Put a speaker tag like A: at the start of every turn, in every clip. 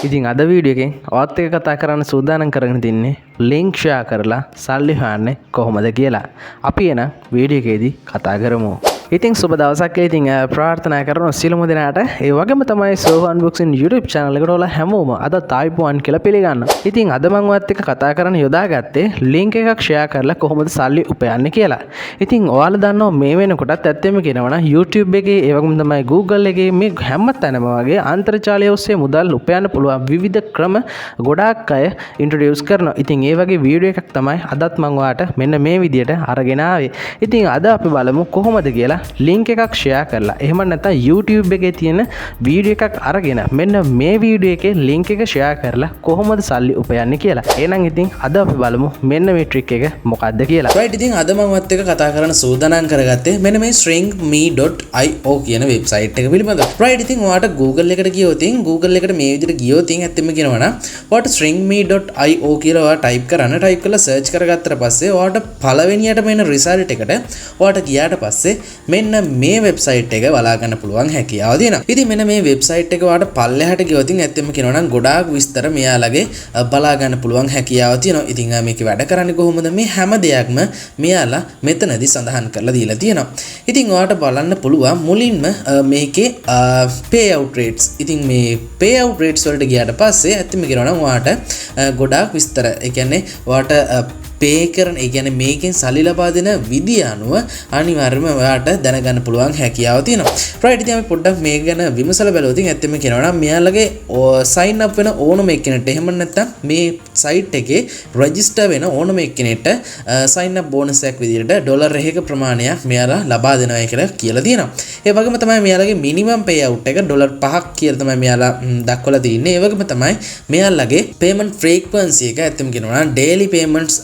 A: ඉතින් අද වීඩියෝ එකෙන් ඔයත් එක්ක කතා කරන්න සූදානම් කරගෙන තින්නේ ලින්ක් ෂෙයා කරලා සල්ලි හොයන්නේ කොහොමද කියලා. අපි එන වීඩියෝ එකේදී කතා කරමු. ඉතින් සුබ දවසක්. ඉතින් ප්‍රාර්ථනා කරනවා සියලුම දෙනාට ඒ වගේම තමයි සෝහෝ අන්බොක්සින් YouTube channel එකට ඔයාලා හැමෝම අද තායිපුවන් කියලා පිළිගන්න. ඉතින් අද මම ඔයත් එක්ක කතා කරන්න යොදාගත්තේ ලින්ක් එකක් ෂෙයා කරලා කොහොමද සල්ලි උපයන්නේ කියලා. ඉතින් ඔයාලා දන්නවා මේ වෙනකොටත් ඇත්තෙම කියනවා නම් YouTube එකේ ඒ වගේම තමයි Google එකේ මේ හැම තැනම වගේ අන්තර්ජාලය ඔස්සේ මුදල් උපයන්න පුළුවන් විවිධ ක්‍රම ගොඩාක් අය ඉන්ට්‍රොඩියුස් කරනවා. ඉතින් ඒ වගේ වීඩියෝ එකක් තමයි අදත් මම ඔයාලට මෙන්න මේ විදියට අරගෙන ආවේ. ඉතින් අද අපි බලමු කොහොමද කියලා ලින්ක් එකක් ෂෙයා කරලා එහෙම නැත්නම් YouTube එකේ තියෙන වීඩියෝ එකක් අරගෙන මෙන්න මේ වීඩියෝ එකේ ලින්ක් එක ෂෙයා කරලා කොහොමද සල්ලි උපයන්නේ කියලා. එහෙනම් ඉතින් අද අපි බලමු මෙන්න මේ ට්‍රික් එක මොකක්ද කියලා. right ඉතින් අද මම වත් එක කතා කරන්න සූදානම් කරගත්තේ මෙන්න මේ stringme.io කියන වෙබ්සයිට් එක පිළිබඳව. right ඉතින් ඔයාලට Google එකට ගියොත් Google එකට මේ විදිහට ගියොත් ඇත්තම කියනවා නම් ඔයාලට stringme.io කියලා ඔයා ටයිප් කරන්න. ටයිප් කරලා සර්ච් කරගත්තට පස්සේ ඔයාලට පළවෙනියටම එන රිසල්ට් එකට ඔයාලට ගියාට පස්සේ මෙන්න මේ වෙබ්සයිට් එක බලා ගන්න පුළුවන් හැකියාව තියෙනවා. ඉතින් මෙන්න මේ වෙබ්සයිට් එක ඔයාලට පල්ලෙහාට ගියොත් ඇත්තම කියනවා නම් ගොඩාක් විස්තර මෙයාලගේ බලා ගන්න පුළුවන් හැකියාව තියෙනවා. ඉතින් මේක වැඩ කරන්නේ කොහොමද මේ හැම දෙයක්ම මෙයාලා මෙතනදී සඳහන් කරලා දීලා තියෙනවා. ඉතින් ඔයාලට බලන්න පුළුවන් මුලින්ම මේකේ pay out rates. ඉතින් මේ pay out rates වලට ගියාට පස්සේ ඇත්තම කියනවා නම් ඔයාලට ගොඩාක් විස්තර ඒ කියන්නේ ඔයාලට පේ කරන ඒ කියන්නේ මේකෙන් සල්ලි ලබා දෙන විදිය අනුව අනිවාර්යයෙන්ම ඔයාලට දැනගන්න පුළුවන් හැකියාව තියෙනවා. right ඉතින් අපි පොඩ්ඩක් මේක ගැන විමසලා බලුවොත් ඇත්තම කියනවා නම් මෙයාලගේ sign up වෙන ඕනම එක්කෙනෙක්ට එහෙම නැත්නම් මේ site එකේ register වෙන ඕනම එක්කෙනෙක්ට sign up bonus එකක් විදියට ඩොලර් එකක ප්‍රමාණයක් මෙයාලා ලබා දෙනවා කියලා කියලා තියෙනවා. ඒ වගේම තමයි මෙයාලගේ minimum payout එක ඩොලර් 5ක් කියලා තමයි මෙයාලා දක්වලා තියෙන්නේ. ඒ වගේම තමයි මෙයාලගේ payment frequency එක ඇත්තම කියනවා නම් daily payments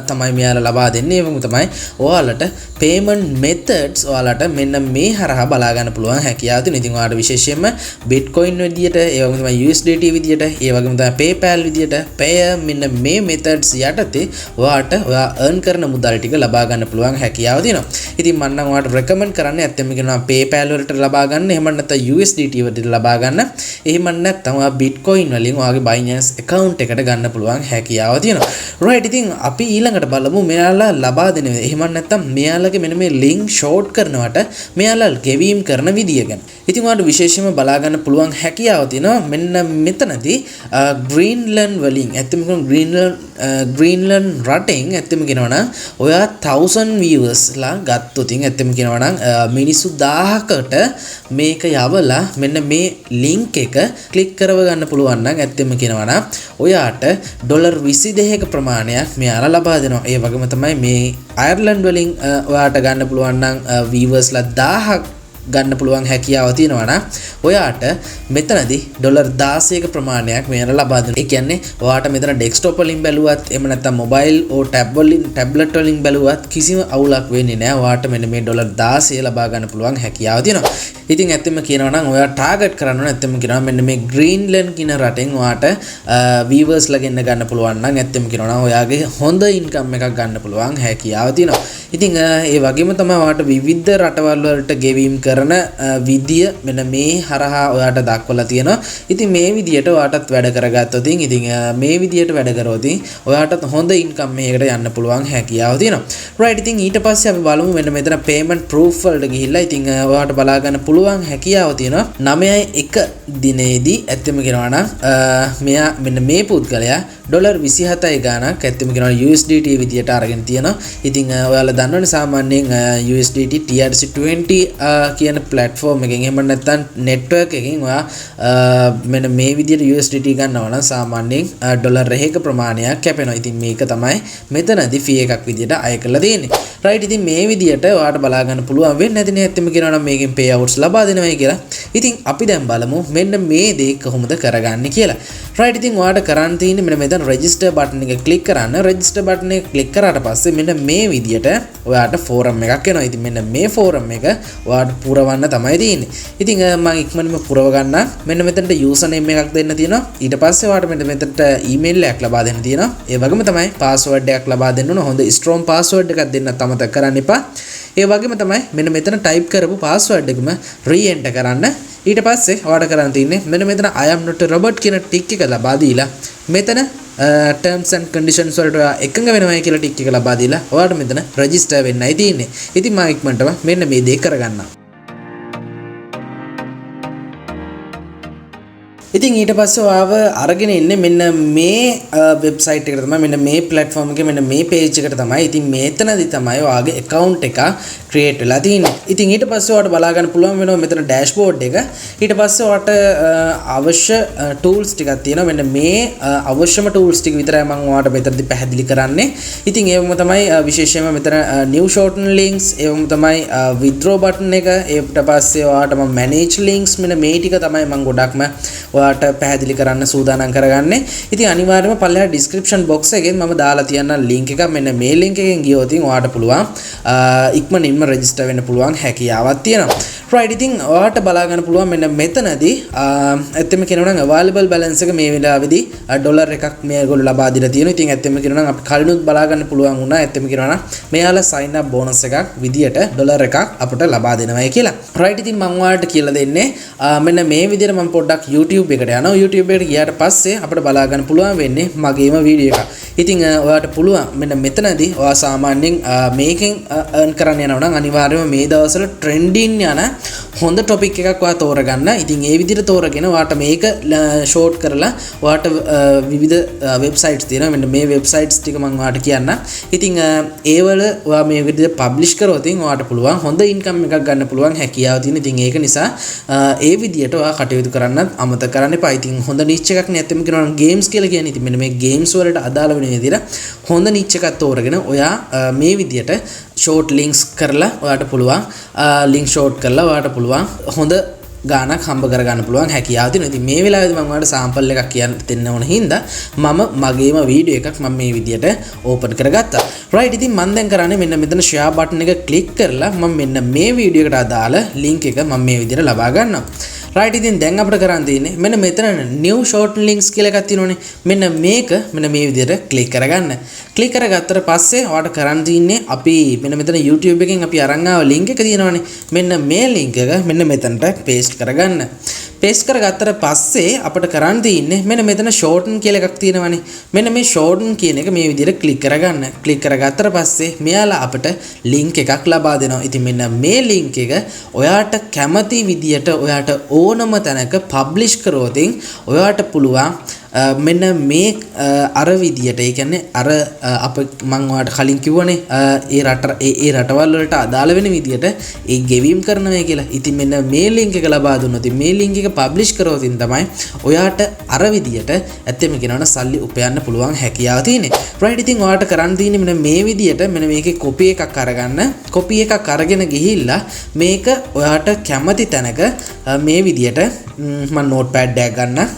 A: තමයි මෙයාලා ලබා දෙන්නේ. ඒවම තමයි ඔයාලට payment methods ඔයාලට මෙන්න මේ හරහා බලා ගන්න පුළුවන් හැකියාව තියෙනවා. ඉතින් ඔයාලට විශේෂයෙන්ම Bitcoin විදියට, ඒ වගේම තමයි USDT විදියට, ඒ වගේම තමයි PayPal විදියට payer මෙන්න මේ methods යටතේ ඔයාලට ඔයා earn කරන මුදල් ටික ලබා ගන්න පුළුවන් හැකියාව තියෙනවා. ඉතින් මම නම් ඔයාලට recommend කරන්නේ ඇත්තම කියනවා PayPal වලට ලබා ගන්න, එහෙම නැත්නම් USDT වලට ලබා ගන්න. එහෙම නැත්නම් ඔයා Bitcoin වලින් ඔයාගේ Binance account එකට ගන්න පුළුවන් හැකියාව තියෙනවා. right ඉතින් අපි ඊළඟට බලමු මෙයාලා ලබා දෙන එහෙම නැත්නම් මෙයාලගේ මෙන්න මේ ලින්ක් ෂෝට් කරනවට මෙයාලා ගෙවීම් කරන විදිය ගැන. ඉතින් ඔයාලට විශේෂයෙන්ම බලා ගන්න පුළුවන් හැකියාව තියෙනවා මෙන්න මෙතනදී ග්‍රීන්ලන්ඩ් වලින් ඇත්තම ග්‍රීන්ලන්ඩ් රටෙන් ඇත්තම කියනවා නම් ඔයා 1000 viewers ලා ගත්තොත් ඇත්තම කියනවා නම් මිනිස්සු 1000කට මේක යවලා මෙන්න මේ ලින්ක් එක ක්ලික් කරව ගන්න පුළුවන් නම් ඇත්තම කියනවා නම් ඔයාට ඩොලර් 22ක ප්‍රමාණයක් මෙයාලා ලබා දෙනවා. ඒ වගේම තමයි මේ අයර්ලන්ඩ් වලින් ඔයාට ගන්න පුළුවන් නම් viewers ලා 1000ක් ගන්න පුළුවන් හැකියාව තියෙනවා නම් ඔයාට මෙතනදී ඩොලර් 16ක ප්‍රමාණයක් මෙයාලා ලබා දෙනවා. ඒ කියන්නේ ඔයාට මෙතන ඩෙස්ක්ටොප් වලින් බැලුවත් එහෙම නැත්නම් මොබයිල් ඕ ටැබ්ලට් වලින් බැලුවත් කිසිම අවුලක් වෙන්නේ නැහැ. ඔයාට මෙන්න මේ ඩොලර් 16 ලබා ගන්න පුළුවන් හැකියාව තියෙනවා. ඉතින් ඇත්තම කියනවා නම් ඔයා ටාගට් කරන්න ඕන ඇත්තම කියනවා මෙන්න මේ ග්‍රීන්ලන්ඩ් කියන රටෙන් ඔයාට viewers ලා ගෙන්න ගන්න පුළුවන් නම් ඇත්තම කියනවා නම් ඔයාගේ හොඳ ඉන්කම් එකක් ගන්න පුළුවන් හැකියාව තියෙනවා. ඉතින් ඒ වගේම තමයි ඔයාට විවිධ රටවල් වලට ගෙවීම් කරන විදිය මෙන්න මේ හරහා ඔයාට දක්වලා තියෙනවා. ඉතින් මේ විදියට ඔයාටත් වැඩ කරගත්තොත් ඉතින් මේ විදියට වැඩ කරොත් ඔයාටත් හොඳ ඉන්කම් එකකට යන්න පුළුවන් හැකියාව තියෙනවා. right ඉතින් ඊට පස්සේ අපි බලමු මෙන්න මෙතන payment proof වලට ගිහිල්ලා ඉතින් ඔයාට බලා ගන්න පුළුවන් හැකියාව තියෙනවා. 9/1 දිනේදී ඇත්තම කියනවා නම් මෙයා මෙන්න මේ පුද්ගලයා ඩොලර් 27යි ගාණක් ඇත්තම කියනවා USDT විදියට අරගෙන තියෙනවා. ඉතින් ඔයාලා දන්නවනේ සාමාන්‍යයෙන් USDT TRC20 කියන platform එකෙන් එහෙම නැත්නම් network එකකින් ඔයා මෙන්න මේ විදියට USDT ගන්නවා නම් සාමාන්‍යයෙන් ඩොලර් 1ක ප්‍රමාණයක් කැපෙනවා. ඉතින් මේක තමයි මෙතනදී fee එකක් විදියට අය කරලා තියෙන්නේ. right ඉතින් මේ විදියට ඔයාට බලා ගන්න පුළුවන් වෙන්නේ නැති නේ ඇත්තම කියනවා නම් මේකෙන් payouts ලබා දෙනවයි කියලා. ඉතින් අපි දැන් බලමු මෙන්න මේ දේ කොහොමද කරගන්නේ කියලා. right ඉතින් ඔයාට කරන්න තියෙන්නේ මෙන්න මෙතන register button එක click කරන්න. register button එක click කරාට පස්සේ මෙන්න මේ විදියට ඔයාට forum එකක් එනවා. ඉතින් මෙන්න මේ forum එක ඔයාට පුරවන්න තමයි තියෙන්නේ. ඉතින් මම ඉක්මනටම පුරව ගන්න. මෙන්න මෙතනට username එකක් දෙන්න තියෙනවා. ඊට පස්සේ ඔයාට මෙන්න මෙතනට email එකක් ලබා දෙන්න තියෙනවා. ඒ වගේම තමයි password එකක් ලබා දෙන්න ඕන. හොඳ strong password එකක් දෙන්න අමතක කරන්න එපා. ඒ වගේම තමයි මෙන්න මෙතන type කරපු password එකම re-enter කරන්න. ඊට පස්සේ ඔයාලට කරන්න තියෙන්නේ මෙන්න මෙතන I am not a robot කියන ටික් එක ලබා දීලා මෙතන terms and conditions වලට ඔයා එකඟ වෙනවයි කියලා ටික් එක ලබා දීලා ඔයාලට මෙතන register වෙන්නයි තියෙන්නේ. ඉතින් මම ඉක්මනටම මෙන්න මේ දේ කරගන්නම්. ඉතින් ඊට පස්සේ ඔයාව අරගෙන ඉන්නේ මෙන්න මේ වෙබ්සයිට් එකට තමයි මෙන්න මේ platform එකේ මෙන්න මේ page එකට තමයි. ඉතින් මෙතනදී තමයි ඔයාගේ account එක create වෙලා තියෙන්නේ. ඉතින් ඊට පස්සේ ඔයාලට බලා ගන්න පුළුවන් වෙනවා මෙතන dashboard එක. ඊට පස්සේ ඔයාලට අවශ්‍ය tools ටිකක් තියෙනවා. මෙන්න මේ අවශ්‍යම tools ටික විතරයි මම ඔයාලට මෙතනදී පැහැදිලි කරන්නේ. ඉතින් ඒවම තමයි විශේෂයෙන්ම මෙතන new shorten links, ඒවම තමයි withdraw button එක. ඊට පස්සේ ඔයාලට මම manage links මෙන්න මේ ටික තමයි මම ගොඩක්ම ඔයාට පැහැදිලි කරන්න සූදානම් කරගන්නේ. ඉතින් අනිවාර්යයෙන්ම පල්ලෙහා description box එකෙන් මම දාලා තියන්නම් link එක. මෙන්න මේ link එකෙන් ගියොත් ඔයාට පුළුවන් ඉක්මනින්ම register වෙන්න පුළුවන් හැකියාවක් තියෙනවා. right ඉතින් ඔයාට බලා ගන්න පුළුවන් මෙන්න මෙතනදී ඇත්තම කියනවා නම් available balance එක මේ වෙලාවේදී ඩොලර් එකක් මේගොල්ලෝ ලබා දීලා තියෙනවා. ඉතින් ඇත්තම කියනවා නම් අපි කලිනුත් බලා ගන්න පුළුවන් වුණා. ඇත්තම කියනවා නම් මෙයාලා sign up bonus එකක් විදියට ඩොලර් එකක් අපිට ලබා දෙනවායි කියලා. right ඉතින් මම ඔයාලට කියලා දෙන්නේ මෙන්න මේ විදියට මම පොඩ්ඩක් YouTube එකට යනවා. YouTube එකට ගියාට පස්සේ අපිට බලා ගන්න පුළුවන් වෙන්නේ මගේම වීඩියෝ එකක්. ඉතින් ඔයාලට පුළුවන් මෙන්න මෙතනදී ඔයා සාමාන්‍යයෙන් මේකෙන් earn කරන්න යනවා නම් අනිවාර්යයෙන්ම මේ දවස්වල trending යන හොඳ topic එකක් ඔයා තෝරගන්න. ඉතින් ඒ විදිහට තෝරගෙන ඔයාට මේක short කරලා ඔයාට විවිධ websites තියෙනවා. මෙන්න මේ websites ටික මම ඔයාට කියන්නම්. ඉතින් ඒවල ඔයා මේ විදිහට publish කරොත් ඔයාට පුළුවන් හොඳ income එකක් ගන්න පුළුවන් හැකියාව තියෙන. ඉතින් ඒක නිසා ඒ විදිහට ඔයා කටයුතු කරන්නත් අමතක කරන්න එපා. ඉතින් හොඳ niche එකක් නේ ඇත්තම කියනවා නම් games කියලා කියන්නේ. ඉතින් මෙන්න මේ games වලට අදාළ වෙන විදිහට හොඳ niche එකක් තෝරගෙන ඔයා මේ විදිහට short links කරලා ඔයාට පුළුවන් link short කරලා ඔයාට පුළුවන් හොඳ ගානක් හම්බ කරගන්න පුළුවන් හැකියාව තියෙනවා. ඉතින් මේ වෙලාවේදී මම ඔයාලට sample එකක් කියන්න දෙන්න ඕන හින්දා මම මගේම වීඩියෝ එකක් මම මේ විදියට open කරගත්තා. right ඉතින් මම දැන් කරන්නේ මෙන්න මෙතන share button එක click කරලා මම මෙන්න මේ වීඩියෝ එකට අදාළ link එක මම මේ විදියට ලබා ගන්නවා. right ඉතින් දැන් අපිට කරන්න තියෙන්නේ මෙන්න මෙතන new shorten links කියලා එකක් තියෙනවනේ. මෙන්න මේක මෙන්න මේ විදියට click කරගන්න. click කරගත්තට පස්සේ ඔයාලට කරන්න තියෙන්නේ අපි මෙන්න මෙතන YouTube එකෙන් අපි අරන් ආව link එක තියෙනවනේ. මෙන්න මේ link එක මෙන්න මෙතනට paste කරගන්න. paste කරගත්තට පස්සේ අපිට කරන්න තියෙන්නේ මෙන්න මෙතන shorten කියලා එකක් තියෙනවනේ. මෙන්න මේ shorten කියන එක මේ විදියට click කරගන්න. click කරගත්තට පස්සේ මෙයාලා අපිට link එකක් ලබා දෙනවා. ඉතින් මෙන්න මේ link එක ඔයාට කැමති විදියට ඔයාට ඕනම තැනක publish කරොත් ඔයාට පුළුවන් මෙන්න මේ අර විදියට ඒ කියන්නේ අර අප මම ඔයාලට කලින් කිව්වනේ ඒ රටවල් වලට අදාළ වෙන විදියට ඒ ගෙවීම් කරනවා කියලා. ඉතින් මෙන්න මේ link එක ලබා දුන්නොත් මේ link එක publish කරොත් තමයි ඔයාට අර විදියට ඇත්තම කියනවනම් සල්ලි උපයන්න පුළුවන් හැකියාව තියෙන්නේ. right ඉතින් ඔයාලට කරන්න තියෙන්නේ මෙන්න මේ විදියට මෙන්න මේකේ copy එකක් අරගන්න. copy එකක් අරගෙන ගිහිල්ලා මේක ඔයාට කැමති තැනක මේ විදියට මම notepad එකක් ගන්න.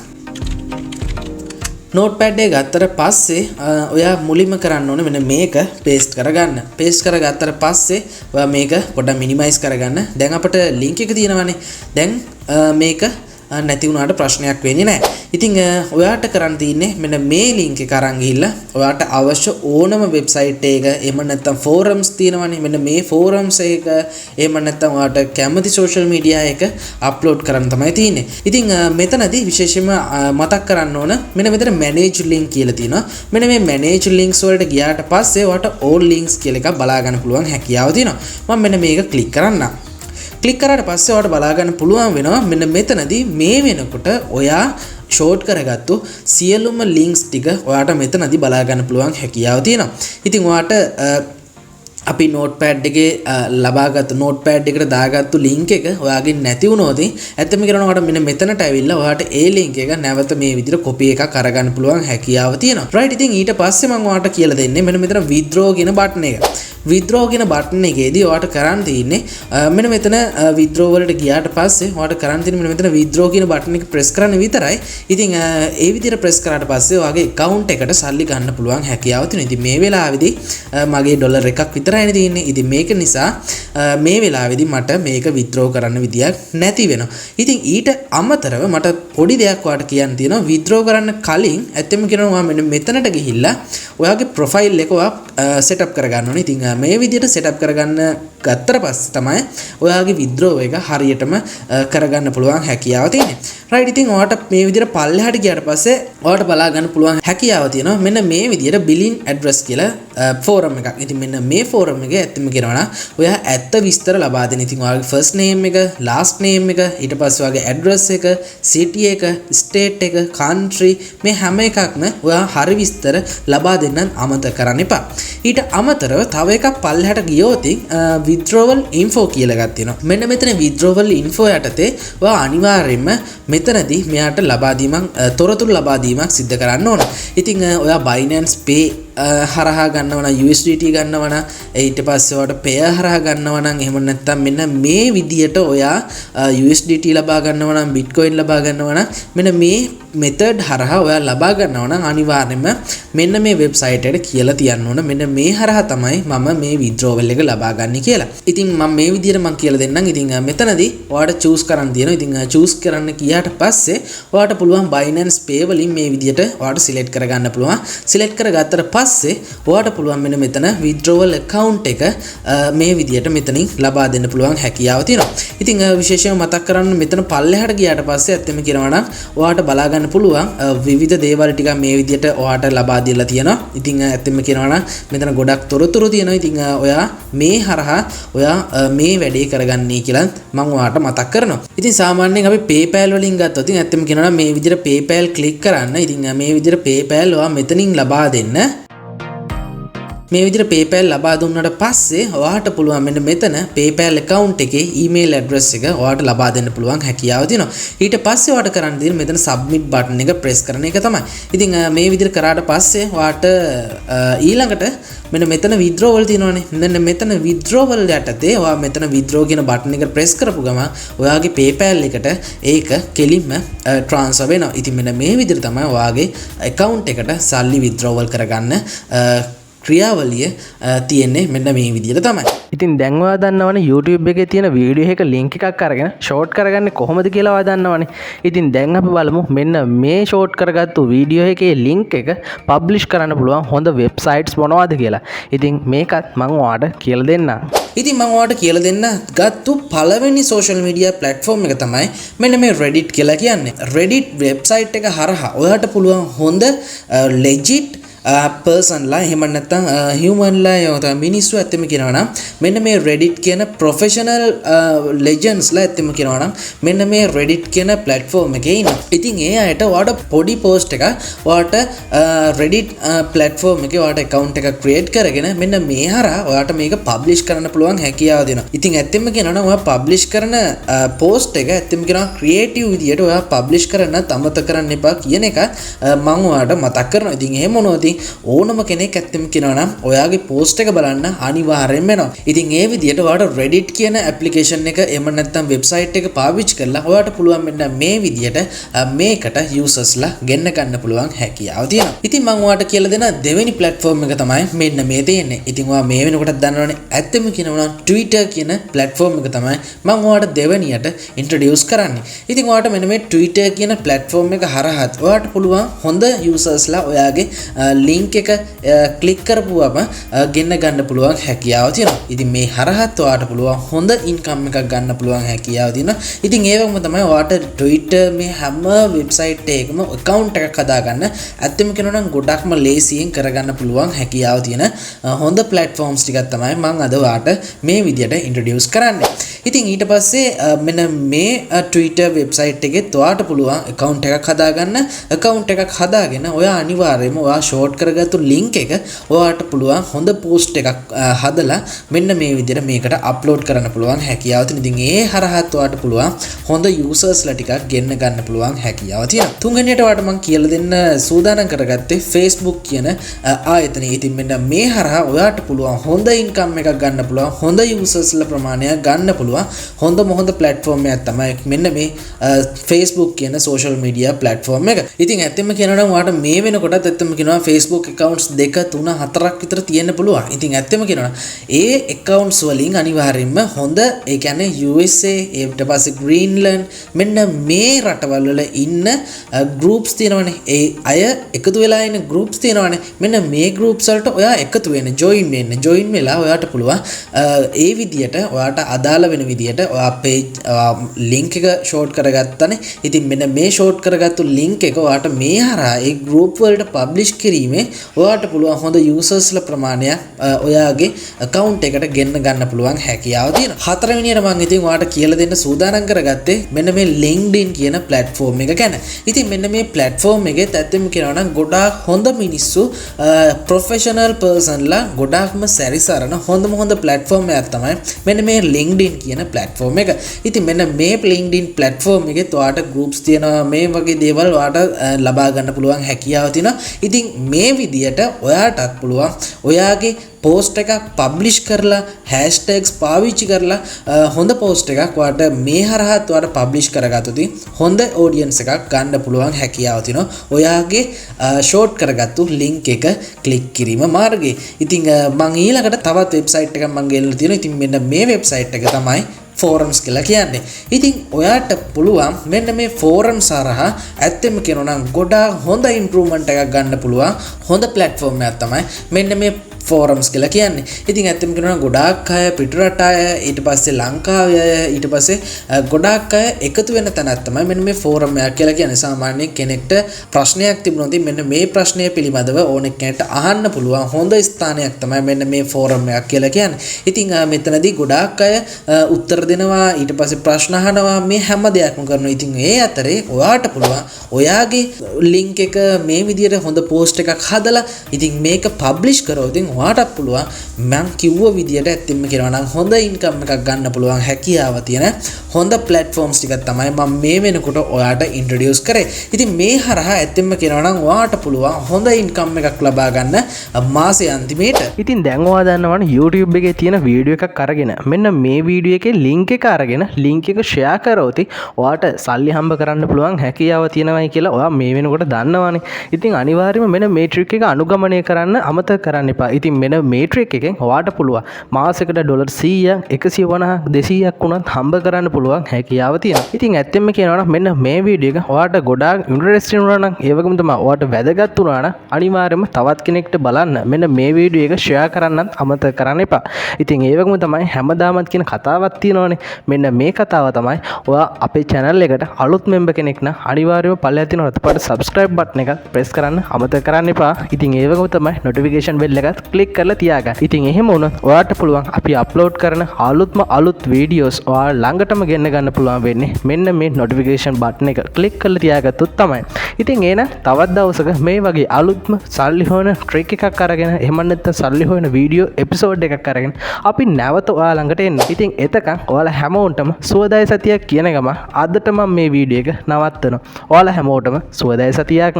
A: notepad එක ගත්තට පස්සේ ඔයා මුලින්ම කරන්න ඕනේ මෙන්න මේක paste කරගන්න. paste කරගත්තට පස්සේ ඔයා මේක පොඩ්ඩක් minimize කරගන්න. දැන් අපිට link එක තියෙනවානේ. දැන් මේක නැති වුණාට ප්‍රශ්නයක් වෙන්නේ නැහැ. ඉතින් ඔයාට කරන්න තියෙන්නේ මෙන්න මේ link එක අරන් ගිහිල්ලා ඔයාට අවශ්‍ය ඕනම website එක එහෙම නැත්නම් forums තියෙනවනේ. මෙන්න මේ forums එක එහෙම නැත්නම් ඔයාට කැමති social media එක upload කරන්න තමයි තියෙන්නේ. ඉතින් මෙතනදී විශේෂයෙන්ම මතක් කරන්න ඕන මෙන්න මෙතන manage link කියලා තියෙනවා. මෙන්න මේ manage links වලට ගියාට පස්සේ ඔයාට all links කියලා එකක් බලා ගන්න පුළුවන් හැකියාව තියෙනවා. මම මෙන්න මේක click කරන්නම්. ක්ලික් කරාට පස්සේ ඔයාලට බලා ගන්න පුළුවන් වෙනවා මෙන්න මෙතනදී මේ වෙනකොට ඔයා ෂෝට් කරගත්තු සියලුම ලින්ක්ස් ටික ඔයාට මෙතනදී බලා ගන්න පුළුවන් හැකියාව තියෙනවා. ඉතින් ඔයාට අපි notepad එකේ ලබාගත්තු notepad එකට දාගත්තු link එක ඔයාගෙන් නැති වුණොත් ඇත්තම කියනකොට මෙන්න මෙතනට ඇවිල්ලා ඔයාට ඒ link එක නැවත මේ විදිහට copy එකක් අරගන්න පුළුවන් හැකියාව තියෙනවා. right ඉතින් ඊට පස්සේ මම ඔයාට කියලා දෙන්නේ මෙන්න මෙතන withdraw කියන button එක. withdraw කියන button එකේදී ඔයාට කරන්න තියෙන්නේ මෙන්න මෙතන withdraw වලට ගියාට පස්සේ ඔයාට කරන්න තියෙන්නේ මෙන්න මෙතන withdraw කියන button එක press කරන්න විතරයි. ඉතින් ඒ විදිහට press කරාට පස්සේ ඔයාගේ account එකට සල්ලි ගන්න පුළුවන් හැකියාව තියෙනවා. ඉතින් මේ වෙලාවේදී මගේ ඩොලර් එකක් විතරයි තියෙන්නේ. ඉතින් මේක නිසා මේ වෙලාවේදී මට මේක withdraw කරන්න විදියක් නැති වෙනවා. ඉතින් ඊට අමතරව මට පොඩි දෙයක් ඔයාලට කියන්න තියෙනවා. withdraw කරන්න කලින් ඇත්තම කියනවා ඔයා මෙන්න මෙතනට ගිහිල්ලා ඔයාගේ profile එක ඔයා setup කරගන්න ඕනේ. ඉතින් මේ විදිහට setup කරගන්න ගත්තට පස්සේ තමයි ඔයාගේ withdraw එක හරියටම කරගන්න පුළුවන් හැකියාව තියෙන්නේ. right ඉතින් ඔයාලට මේ විදිහට පල්ලෙහාට ගියාට පස්සේ ඔයාලට බලා ගන්න පුළුවන් හැකියාව තියෙනවා. මෙන්න මේ විදිහට billing address කියලා ෆෝරම් එකක්. ඉතින් මෙන්න මේ ෆෝරම් එකේ ඇත්තම කියනවා නම් ඔයා ඇත්ත විස්තර ලබා දෙන්න. ඉතින් ඔයාගේ first name එක, last name එක, ඊට පස්සේ ඔයාගේ address එක, city එක, state එක, country මේ හැම එකක්ම ඔයා හරි විස්තර ලබා දෙන්න අමතක කරන්න එපා. ඊට අමතරව තව එකක් පල්ලෙහාට ගියොත් withdrawal info කියලා එකක් තියෙනවා. මෙන්න මෙතන withdrawal info යටතේ ඔයා අනිවාර්යයෙන්ම මෙතනදී මෙයාට ලබා දීමක් තොරතුරු ලබා දීමක් සිදු කරන්න ඕන. ඉතින් ඔයා Binance Pay හරහා ගන්නවන USDT ගන්නවන ඊට පස්සේ ඔයාලට Payer හරහා ගන්නවන එහෙම නැත්නම් මෙන්න මේ විදියට ඔයා USDT ලබා ගන්නවන Bitcoin ලබා ගන්නවන මෙන්න මේ method හරහා ඔයා ලබා ගන්නවන අනිවාර්යයෙන්ම මෙන්න මේ වෙබ්සයිට් එකට කියලා තියන්න ඕන මෙන්න මේ හරහා තමයි මම මේ withdrawal එක ලබා ගන්න කියලා. ඉතින් මම මේ විදියට මම කියලා දෙන්නම්. ඉතින් මෙතනදී ඔයාලට choose කරන්න තියෙනවා. ඉතින් choose කරන්න ගියාට පස්සේ ඔයාලට පුළුවන් Binance Pay වලින් මේ විදියට ඔයාලට select කරගන්න පුළුවන්. select කරගත්තට පස්සේ ඔයාලට පුළුවන් මෙන්න මෙතන withdrawal account එක මේ විදියට මෙතනින් ලබා දෙන්න පුළුවන් හැකියාව තියෙනවා. ඉතින් විශේෂයෙන්ම මතක් කරන්න මෙතන පල්ලෙහාට ගියාට පස්සේ ඇත්තම කියනවා නම් ඔයාලට බලා ගන්න පුළුවන් විවිධ දේවල් ටික මේ විදියට ඔයාලට ලබා දීලා තියෙනවා. ඉතින් ඇත්තම කියනවා නම් මෙතන ගොඩක් තොරතුරු තියෙනවා. ඉතින් ඔයා මේ හරහා ඔයා මේ වැඩේ කරගන්නයි කියලා මම ඔයාලට මතක් කරනවා. ඉතින් සාමාන්‍යයෙන් අපි PayPal වලින් ගත්තොත් ඉතින් ඇත්තම කියනවා නම් මේ විදියට PayPal ක්ලික් කරන්න. ඉතින් මේ විදියට PayPal ඔයා මෙතනින් ලබා දෙන්න. මේ විදිහට PayPal ලබා දුන්නාට පස්සේ ඔයාලට පුළුවන් මෙන්න මෙතන PayPal account එකේ email address එක ඔයාලට ලබා දෙන්න පුළුවන් හැකියාව තියෙනවා. ඊට පස්සේ ඔයාලට කරන්න තියෙන්නේ මෙතන submit button එක press කරන එක තමයි. ඉතින් මේ විදිහට කරාට පස්සේ ඔයාලට ඊළඟට මෙන්න මෙතන withdrawal තියෙනවානේ. මෙන්න මෙතන withdrawal යටතේ ඔයා මෙතන withdraw කියන button එක press කරපු ගමන් ඔයාගේ PayPal එකට ඒක කෙලින්ම transfer වෙනවා. ඉතින් මෙන්න මේ විදිහට තමයි ඔයාගේ account එකට සල්ලි withdrawal කරගන්න ක්‍රියාවලිය තියෙන්නේ මෙන්න මේ විදිහට තමයි. ඉතින් දැන් ඔයා දන්නවනේ YouTube එකේ තියෙන වීඩියෝ එක link එකක් අරගෙන short කරගන්නේ කොහොමද කියලා ඔයා දන්නවනේ. ඉතින් දැන් අපි බලමු මෙන්න මේ short කරගත්තු වීඩියෝ එකේ link එක publish කරන්න පුළුවන් හොඳ websites මොනවද කියලා. ඉතින් මේකත් මම ඔයාලට කියලා දෙන්නම්. ඉතින් මම ඔයාලට කියලා දෙන්න ගත්තු පළවෙනි social media platform එක තමයි මෙන්න මේ Reddit කියලා කියන්නේ. Reddit website එක හරහා ඔයාලට පුළුවන් හොඳ legit person ලා එහෙම නැත්නම් human ලා යෝතා මිනිස්සු ඇත්තම කියනවා නම් මෙන්න මේ Reddit කියන professional legends ලා ඇත්තම කියනවා නම් මෙන්න මේ Reddit කියන platform එකේ ඉන්නවා. ඉතින් ඒ අයට ඔයාලට පොඩි post එකක් ඔයාලට Reddit platform එකේ ඔයාලට account එකක් create කරගෙන මෙන්න මේ හරහා ඔයාලට මේක publish කරන්න පුළුවන් හැකියාව දෙනවා. ඉතින් ඇත්තම කියනවා නම් ඔයා publish කරන post එක ඇත්තම කියනවා creative විදියට ඔයා publish කරන්න අමතක කරන්න එපා කියන එක මම ඔයාලට මතක් කරනවා. ඉතින් එහෙම මොනවද ඕනම කෙනෙක් ඇත්තම කියනවා නම් ඔයාගේ post එක බලන්න අනිවාර්යෙන් වෙනවා. ඉතින් ඒ විදිහට ඔයාලට Reddit කියන application එක එහෙම නැත්නම් website එක පාවිච්චි කරලා ඔයාලට පුළුවන් මෙන්න මේ විදිහට මේකට users ලා ගෙන්න ගන්න පුළුවන් හැකියාව තියෙනවා. ඉතින් මම ඔයාලට කියලා දෙන දෙවෙනි platform එක තමයි මෙන්න මේ තියෙන්නේ. ඉතින් ඔයා මේ වෙනකොට දන්නවනේ ඇත්තම කියනවා නම් Twitter කියන platform එක තමයි මම ඔයාලට දෙවෙනියට introduce කරන්නේ. ඉතින් ඔයාලට මෙන්න මේ Twitter කියන platform එක හරහා ඔයාලට පුළුවන් හොඳ users ලා ඔයාගේ link එක click කරපුවම ගෙන්න ගන්න පුළුවන් හැකියාව තියෙනවා. ඉතින් මේ හරහත් ඔයාලට පුළුවන් හොඳ income එකක් ගන්න පුළුවන් හැකියාව තියෙනවා. ඉතින් ඒ වගේම තමයි ඔයාලට Twitter මේ හැම website එකකම account එකක් හදාගන්න ඇත්තම කියනවා නම් ගොඩක්ම ලේසියෙන් කරගන්න පුළුවන් හැකියාව තියෙන හොඳ platforms ටිකක් තමයි මම අද ඔයාලට මේ විදියට introduce කරන්නේ. ඉතින් ඊට පස්සේ මෙන්න මේ Twitter website එකේ ඔයාලට පුළුවන් account එකක් හදාගන්න. account එකක් හදාගෙන ඔයා අනිවාර්යයෙන්ම ඔයා short කරගත්තු link එක ඔයාලට පුළුවන් හොඳ post එකක් හදලා මෙන්න මේ විදිහට මේකට upload කරන්න පුළුවන් හැකියාව තියෙනවා. ඉතින් ඒ හරහත් ඔයාලට පුළුවන් හොඳ users ලා ටිකක් ගෙන්න ගන්න පුළුවන් හැකියාව තියෙනවා. තුන්වෙනියට ඔයාලට මම කියලා දෙන්න සූදානම් කරගත්තේ Facebook කියන ආයතනය. ඉතින් මෙන්න මේ හරහා ඔයාලට පුළුවන් හොඳ income එකක් ගන්න පුළුවන් හොඳ users ලා ප්‍රමාණයක් ගන්න පුළුවන් හොඳ platform එකක් තමයි මෙන්න මේ Facebook කියන social media platform එක. ඉතින් ඇත්තම කියනවා නම් ඔයාලට මේ වෙනකොටත් ඇත්තම කියනවා Facebook accounts 2 3 4ක් විතර තියෙන්න පුළුවන්. ඉතින් ඇත්තම කියනවා ඒ accounts වලින් අනිවාර්යයෙන්ම හොඳ ඒ කියන්නේ USA ඊට පස්සේ Greenland මෙන්න මේ රටවල් වල ඉන්න groups තියෙනවනේ. ඒ අය එකතු වෙලා ඉන්න groups තියෙනවනේ. මෙන්න මේ groups වලට ඔයා එකතු වෙන්න join වෙලා ඔයාට පුළුවන් ඒ විදියට ඔයාට අදාළ වෙන විදියට ඔයා page link එක short කරගත්තානේ. ඉතින් මෙන්න මේ short කරගත්තු link එක ඔයාට මේ හරහා ඒ group වලට publish කිරීමේ ඔයාට පුළුවන් හොඳ users ලා ප්‍රමාණයක් ඔයාගේ account එකට ගෙන්න ගන්න පුළුවන් හැකියාව තියෙනවා. හතරවෙනියට මම ඉතින් ඔයාට කියලා දෙන්න සූදානම් කරගත්තේ මෙන්න මේ LinkedIn කියන platform එක ගැන. ඉතින් මෙන්න මේ platform එකේ ඇත්තම කියනවා නම් ගොඩාක් හොඳ මිනිස්සු professional person ලා ගොඩාක්ම සැරිසරන හොඳ platform එකක් තමයි මෙන්න මේ LinkedIn කියන platform එක. ඉතින් මෙන්න මේ LinkedIn platform එකේ ඔයාට groups තියෙනවා මේ වගේ දේවල් ඔයාට ලබා ගන්න පුළුවන් හැකියාව තියෙනවා. ඉතින් මේ විදියට ඔයාටත් පුළුවන් ඔයාගේ post එකක් publish කරලා hashtags පාවිච්චි කරලා හොඳ post එකක් ඔයාට මේ හරහාත් ඔයාට publish කරගත්තොත් හොඳ audience එකක් ගන්න පුළුවන් හැකියාව තියෙනවා. ඔයාගේ short කරගත්තු link එක click කිරීම මාර්ගයේ. ඉතින් මම ඊළඟට තවත් website එකක් මම ගෙනල්ලා තියෙනවා. ඉතින් මෙන්න මේ website එක තමයි forums කියලා කියන්නේ. ඉතින් ඔයාට පුළුවන් මෙන්න මේ forums හරහා ඇත්තම කියනවා නම් ගොඩාක් හොඳ improvement එකක් ගන්න පුළුවන් හොඳ platform එකක් තමයි මෙන්න මේ forums කියලා කියන්නේ. ඉතින් ඇත්තම කියනවා නම් ගොඩාක් අය පිටරට අය ඊට පස්සේ ලංකාවේ අය ඊට පස්සේ ගොඩාක් අය එකතු වෙන තැනක් තමයි මෙන්න මේ forum එක කියලා කියන්නේ. සාමාන්‍යයෙන් කෙනෙක්ට ප්‍රශ්නයක් තිබුණොත් මෙන්න මේ ප්‍රශ්නය පිළිබඳව ඕනෙක් කෙනෙක්ට අහන්න පුළුවන් හොඳ ස්ථානයක් තමයි මෙන්න මේ forum එක කියලා කියන්නේ. ඉතින් මෙතනදී ගොඩාක් අය උත්තර දෙනවා ඊට පස්සේ ප්‍රශ්න අහනවා මේ හැම දෙයක්ම කරනවා. ඉතින් ඒ අතරේ ඔයාට පුළුවන් ඔයාගේ link එක මේ විදියට හොඳ post එකක් හදලා ඉතින් මේක publish කරොත් ඔයාටත් පුළුවන් මම කිව්ව විදියට ඇත්තම කියනවා නම් හොඳ income එකක් ගන්න පුළුවන් හැකියාව තියෙන හොඳ platforms ටිකක් තමයි මම මේ වෙනකොට ඔයාට introduce කරේ. ඉතින් මේ හරහා ඇත්තම කියනවා නම් ඔයාට පුළුවන් හොඳ income එකක් ලබා ගන්න මාසේ අන්තිමේට.
B: ඉතින් දැන් ඔයා දන්නවනේ YouTube එකේ තියෙන වීඩියෝ එකක් අරගෙන මෙන්න මේ වීඩියෝ එකේ link එක අරගෙන link එක share කරොත් ඔයාට සල්ලි හම්බ කරන්න පුළුවන් හැකියාව තියෙනවායි කියලා ඔයා මේ වෙනකොට දන්නවනේ. ඉතින් අනිවාර්යයෙන්ම මෙන්න මේ trick එක අනුගමනය කරන්න අමතක කරන්න එපා. ඉතින් මෙන්න මේ trick එකෙන් ඔයාට පුළුවන් මාසෙකට $100 150 200ක් වුණත් හම්බ කරන්න පුළුවන් හැකියාව තියෙනවා. ඉතින් ඇත්තෙන්ම කියනවා නම් මෙන්න මේ වීඩියෝ එක ඔයාට ගොඩාක් ඉන්ටරෙස්ටිං වුණා නම් ඒ වගේම තමයි ඔයාට වැදගත් වුණා නම් අනිවාර්යයෙන්ම තවත් කෙනෙක්ට බලන්න මෙන්න මේ වීඩියෝ එක share කරන්නත් අමතක කරන්න එපා. ඉතින් ඒ වගේම තමයි හැමදාමත් කියන කතාවක් තියෙනවානේ. මෙන්න මේ කතාව තමයි ඔයා අපේ channel එකට අලුත් member කෙනෙක් නම් අනිවාර්යයෙන්ම පල්ලෙහා තියෙන රතුපට subscribe button එක press කරන්න අමතක කරන්න එපා. ඉතින් ඒ වගේම තමයි notification bell එකත් click කරලා තියාගන්න. ඉතින් එහෙම වුණොත් ඔයාට පුළුවන් අපි අප්ලෝඩ් කරන අලුත් වීඩියෝස් ඔයාලා ළඟටම ගෙන්න ගන්න පුළුවන් වෙන්නේ මෙන්න මේ notification button එක click කරලා තියාගත්තොත් තමයි. ඉතින් එහෙනම් තවත් දවසක මේ වගේ අලුත්ම සල්ලි හොයන trick එකක් අරගෙන එහෙම නැත්නම් සල්ලි හොයන වීඩියෝ එපිසෝඩ් එකක් අරගෙන අපි නැවත ඔයාලා ළඟට එන්න. ඉතින් එතකන් ඔයාලා හැමෝටම සුවදායි සතියක් කියන ගම අදට මම මේ වීඩියෝ එක නවත්තනවා. ඔයාලා හැමෝටම සුවදායි සතියක්.